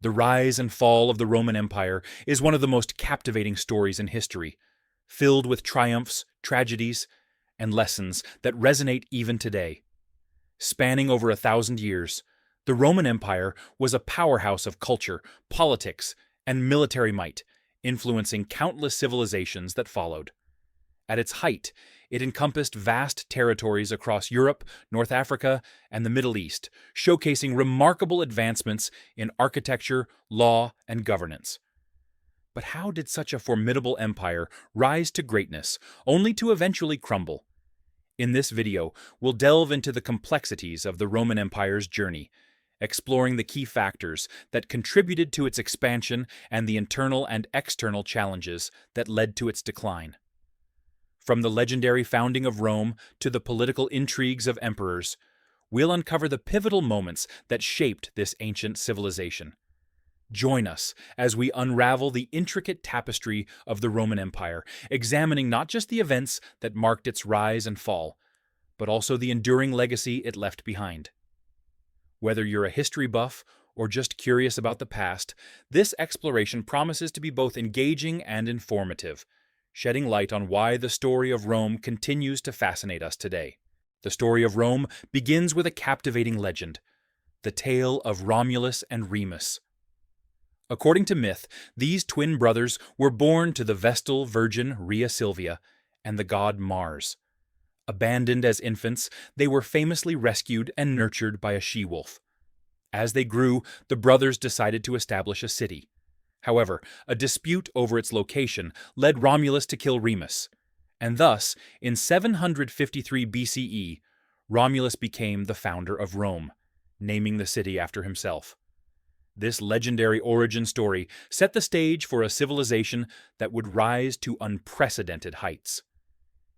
The rise and fall of the Roman Empire is one of the most captivating stories in history, filled with triumphs, tragedies, and lessons that resonate even today. Spanning over 1,000 years, the Roman Empire was a powerhouse of culture, politics, and military might, influencing countless civilizations that followed. At its height, it encompassed vast territories across Europe, North Africa, and the Middle East, showcasing remarkable advancements in architecture, law, and governance. But how did such a formidable empire rise to greatness, only to eventually crumble? In this video, we'll delve into the complexities of the Roman Empire's journey, exploring the key factors that contributed to its expansion and the internal and external challenges that led to its decline. From the legendary founding of Rome to the political intrigues of emperors, we'll uncover the pivotal moments that shaped this ancient civilization. Join us as we unravel the intricate tapestry of the Roman Empire, examining not just the events that marked its rise and fall, but also the enduring legacy it left behind. Whether you're a history buff or just curious about the past, this exploration promises to be both engaging and informative, shedding light on why the story of Rome continues to fascinate us today. The story of Rome begins with a captivating legend, the tale of Romulus and Remus. According to myth, these twin brothers were born to the Vestal Virgin Rhea Silvia and the god Mars. Abandoned as infants, they were famously rescued and nurtured by a she-wolf. As they grew, the brothers decided to establish a city. However, a dispute over its location led Romulus to kill Remus, and thus, in 753 BCE, Romulus became the founder of Rome, naming the city after himself. This legendary origin story set the stage for a civilization that would rise to unprecedented heights.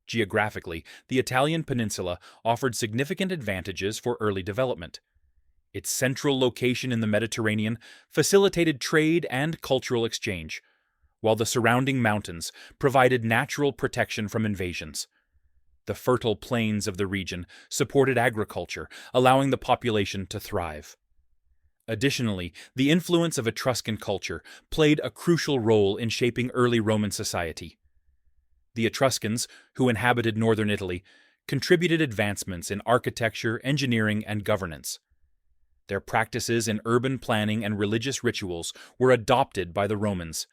Geographically, the Italian peninsula offered significant advantages for early development. Its central location in the Mediterranean facilitated trade and cultural exchange, while the surrounding mountains provided natural protection from invasions. The fertile plains of the region supported agriculture, allowing the population to thrive. Additionally, the influence of Etruscan culture played a crucial role in shaping early Roman society. The Etruscans, who inhabited northern Italy, contributed advancements in architecture, engineering, and governance. Their practices in urban planning and religious rituals were adopted by the Romans,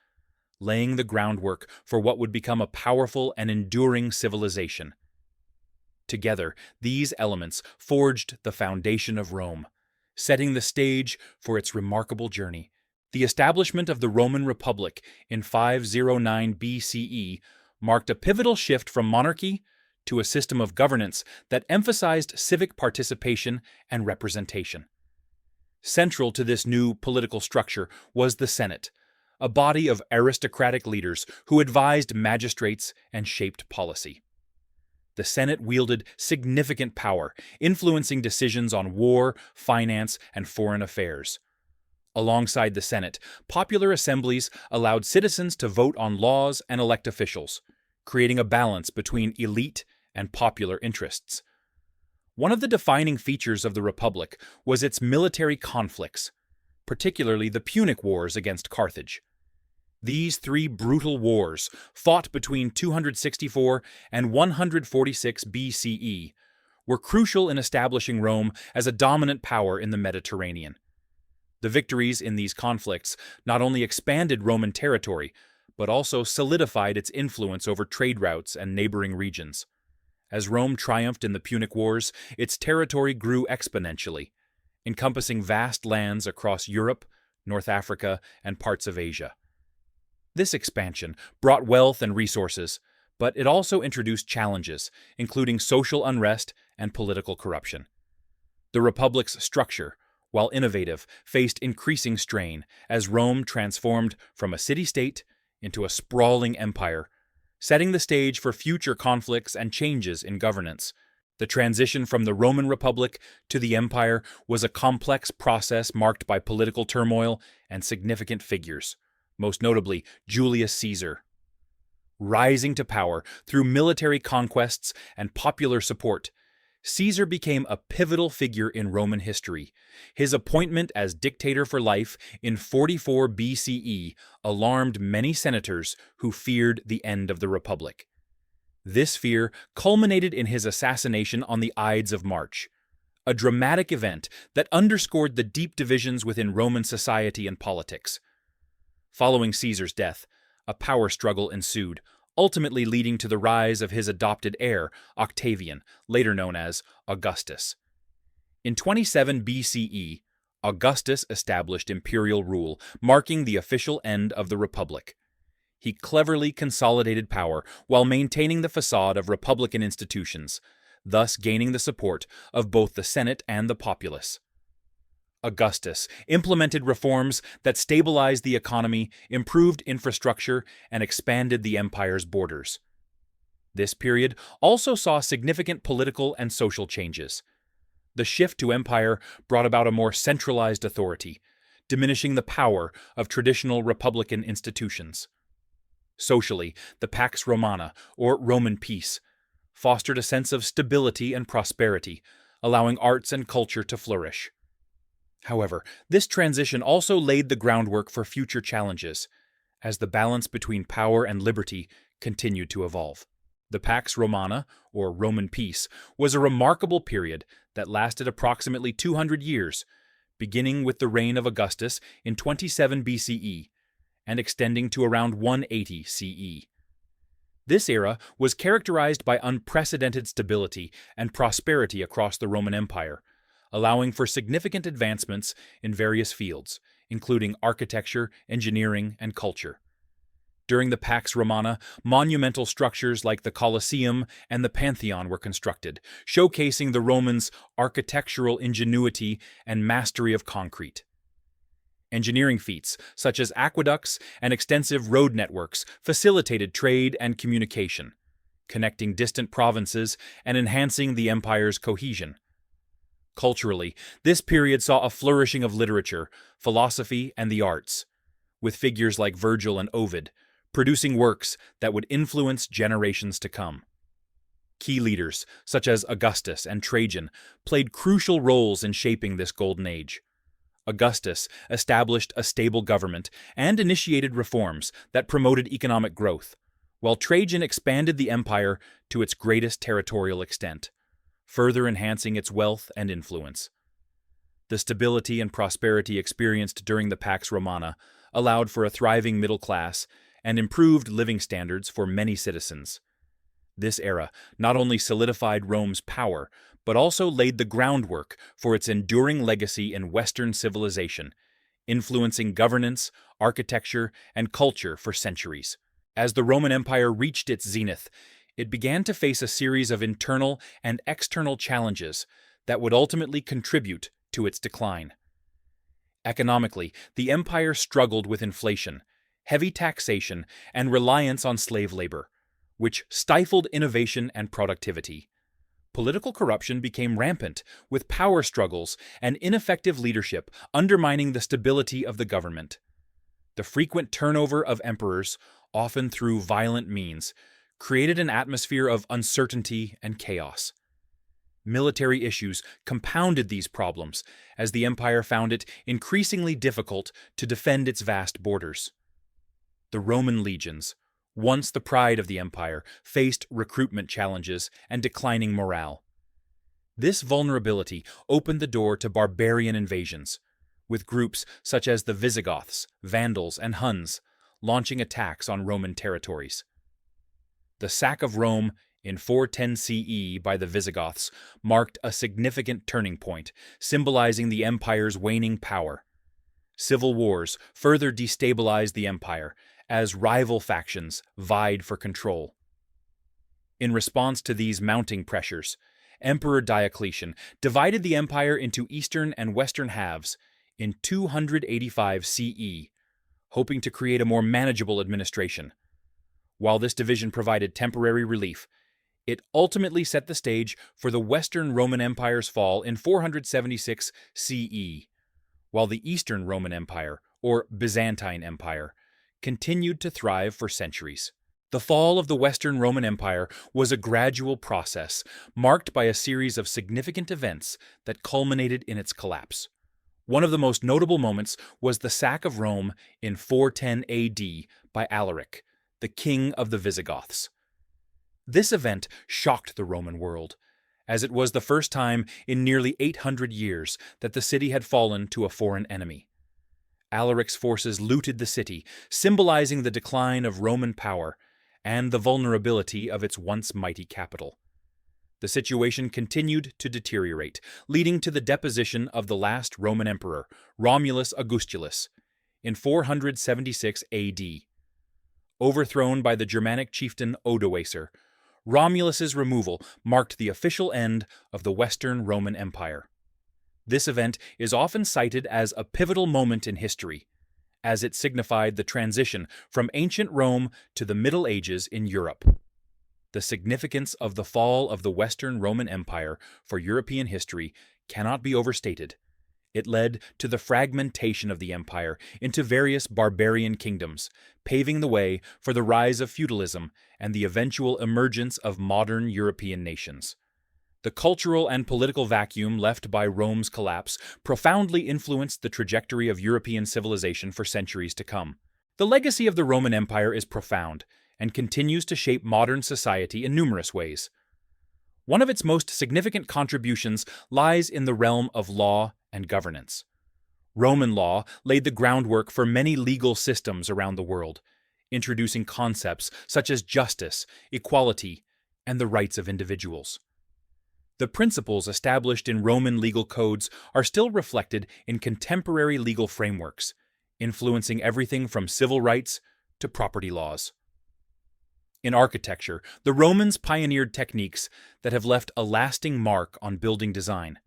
laying the groundwork for what would become a powerful and enduring civilization. Together, these elements forged the foundation of Rome, setting the stage for its remarkable journey. The establishment of the Roman Republic in 509 BCE marked a pivotal shift from monarchy to a system of governance that emphasized civic participation and representation. Central to this new political structure was the Senate, a body of aristocratic leaders who advised magistrates and shaped policy. The Senate wielded significant power, influencing decisions on war, finance, and foreign affairs. Alongside the Senate, popular assemblies allowed citizens to vote on laws and elect officials, creating a balance between elite and popular interests. One of the defining features of the Republic was its military conflicts, particularly the Punic Wars against Carthage. These three brutal wars, fought between 264 and 146 BCE, were crucial in establishing Rome as a dominant power in the Mediterranean. The victories in these conflicts not only expanded Roman territory, but also solidified its influence over trade routes and neighboring regions. As Rome triumphed in the Punic Wars, its territory grew exponentially, encompassing vast lands across Europe, North Africa, and parts of Asia. This expansion brought wealth and resources, but it also introduced challenges, including social unrest and political corruption. The Republic's structure, while innovative, faced increasing strain as Rome transformed from a city-state into a sprawling empire, setting the stage for future conflicts and changes in governance. The transition from the Roman Republic to the Empire was a complex process marked by political turmoil and significant figures, most notably Julius Caesar. Rising to power through military conquests and popular support, Caesar became a pivotal figure in Roman history. His appointment as dictator for life in 44 BCE alarmed many senators who feared the end of the Republic. This fear culminated in his assassination on the Ides of March, a dramatic event that underscored the deep divisions within Roman society and politics. Following Caesar's death, a power struggle ensued, ultimately leading to the rise of his adopted heir, Octavian, later known as Augustus. In 27 BCE, Augustus established imperial rule, marking the official end of the Republic. He cleverly consolidated power while maintaining the facade of republican institutions, thus gaining the support of both the Senate and the populace. Augustus implemented reforms that stabilized the economy, improved infrastructure, and expanded the empire's borders. This period also saw significant political and social changes. The shift to empire brought about a more centralized authority, diminishing the power of traditional republican institutions. Socially, the Pax Romana, or Roman peace, fostered a sense of stability and prosperity, allowing arts and culture to flourish. However, this transition also laid the groundwork for future challenges, as the balance between power and liberty continued to evolve. The Pax Romana, or Roman peace, was a remarkable period that lasted approximately 200 years, beginning with the reign of Augustus in 27 BCE and extending to around 180 CE. This era was characterized by unprecedented stability and prosperity across the Roman Empire, allowing for significant advancements in various fields, including architecture, engineering, and culture. During the Pax Romana, monumental structures like the Colosseum and the Pantheon were constructed, showcasing the Romans' architectural ingenuity and mastery of concrete. Engineering feats, such as aqueducts and extensive road networks, facilitated trade and communication, connecting distant provinces and enhancing the empire's cohesion. Culturally, this period saw a flourishing of literature, philosophy, and the arts, with figures like Virgil and Ovid producing works that would influence generations to come. Key leaders, such as Augustus and Trajan, played crucial roles in shaping this golden age. Augustus established a stable government and initiated reforms that promoted economic growth, while Trajan expanded the empire to its greatest territorial extent, further enhancing its wealth and influence. The stability and prosperity experienced during the Pax Romana allowed for a thriving middle class and improved living standards for many citizens. This era not only solidified Rome's power, but also laid the groundwork for its enduring legacy in Western civilization, influencing governance, architecture, and culture for centuries. As the Roman Empire reached its zenith, it began to face a series of internal and external challenges that would ultimately contribute to its decline. Economically, the empire struggled with inflation, heavy taxation, and reliance on slave labor, which stifled innovation and productivity. Political corruption became rampant, with power struggles and ineffective leadership undermining the stability of the government. The frequent turnover of emperors, often through violent means, created an atmosphere of uncertainty and chaos. Military issues compounded these problems as the empire found it increasingly difficult to defend its vast borders. The Roman legions, once the pride of the empire, faced recruitment challenges and declining morale. This vulnerability opened the door to barbarian invasions, with groups such as the Visigoths, Vandals, and Huns launching attacks on Roman territories. The sack of Rome in 410 CE by the Visigoths marked a significant turning point, symbolizing the empire's waning power. Civil wars further destabilized the empire as rival factions vied for control. In response to these mounting pressures, Emperor Diocletian divided the empire into eastern and western halves in 285 CE, hoping to create a more manageable administration. While this division provided temporary relief, it ultimately set the stage for the Western Roman Empire's fall in 476 CE, while the Eastern Roman Empire, or Byzantine Empire, continued to thrive for centuries. The fall of the Western Roman Empire was a gradual process marked by a series of significant events that culminated in its collapse. One of the most notable moments was the sack of Rome in 410 AD by Alaric, the king of the Visigoths. This event shocked the Roman world, as it was the first time in nearly 800 years that the city had fallen to a foreign enemy. Alaric's forces looted the city, symbolizing the decline of Roman power and the vulnerability of its once mighty capital. The situation continued to deteriorate, leading to the deposition of the last Roman emperor, Romulus Augustulus, in 476 AD. Overthrown by the Germanic chieftain Odoacer, Romulus's removal marked the official end of the Western Roman Empire. This event is often cited as a pivotal moment in history, as it signified the transition from ancient Rome to the Middle Ages in Europe. The significance of the fall of the Western Roman Empire for European history cannot be overstated. It led to the fragmentation of the empire into various barbarian kingdoms, paving the way for the rise of feudalism and the eventual emergence of modern European nations. The cultural and political vacuum left by Rome's collapse profoundly influenced the trajectory of European civilization for centuries to come. The legacy of the Roman Empire is profound and continues to shape modern society in numerous ways. One of its most significant contributions lies in the realm of law and governance. Roman law laid the groundwork for many legal systems around the world, introducing concepts such as justice, equality, and the rights of individuals. The principles established in Roman legal codes are still reflected in contemporary legal frameworks, influencing everything from civil rights to property laws. In architecture, the Romans pioneered techniques that have left a lasting mark on building design.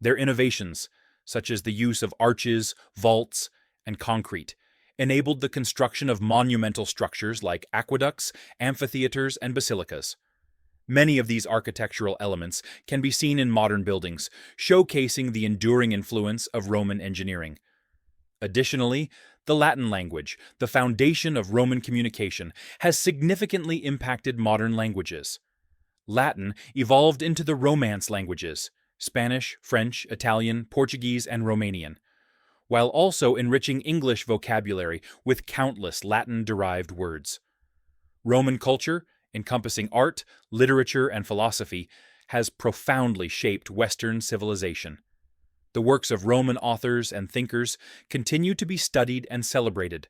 Their innovations, such as the use of arches, vaults, and concrete, enabled the construction of monumental structures like aqueducts, amphitheaters, and basilicas. Many of these architectural elements can be seen in modern buildings, showcasing the enduring influence of Roman engineering. Additionally, the Latin language, the foundation of Roman communication, has significantly impacted modern languages. Latin evolved into the Romance languages, Spanish, French, Italian, Portuguese, and Romanian, while also enriching English vocabulary with countless Latin-derived words. Roman culture, encompassing art, literature, and philosophy, has profoundly shaped Western civilization. The works of Roman authors and thinkers continue to be studied and celebrated,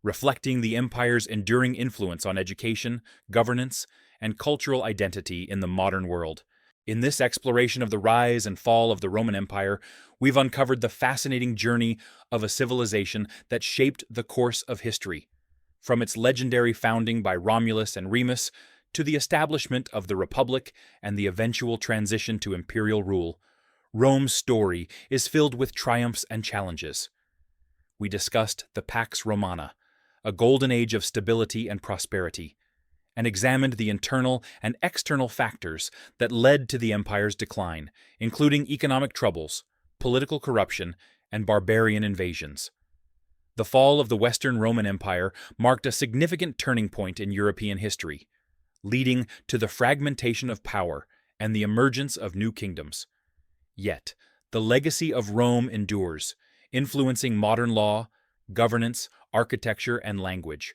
reflecting the empire's enduring influence on education, governance, and cultural identity in the modern world. In this exploration of the rise and fall of the Roman Empire, we've uncovered the fascinating journey of a civilization that shaped the course of history. From its legendary founding by Romulus and Remus to the establishment of the Republic and the eventual transition to imperial rule, Rome's story is filled with triumphs and challenges. We discussed the Pax Romana, a golden age of stability and prosperity, and examined the internal and external factors that led to the empire's decline, including economic troubles, political corruption, and barbarian invasions. The fall of the Western Roman Empire marked a significant turning point in European history, leading to the fragmentation of power and the emergence of new kingdoms. Yet, the legacy of Rome endures, influencing modern law, governance, architecture, and language,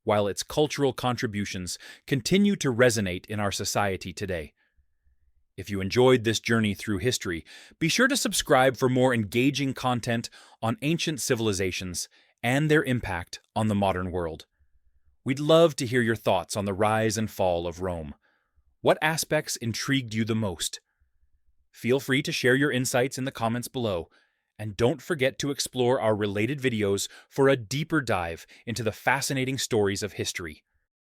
while its cultural contributions continue to resonate in our society today. If you enjoyed this journey through history, be sure to subscribe for more engaging content on ancient civilizations and their impact on the modern world. We'd love to hear your thoughts on the rise and fall of Rome. What aspects intrigued you the most? Feel free to share your insights in the comments below, and don't forget to explore our related videos for a deeper dive into the fascinating stories of history.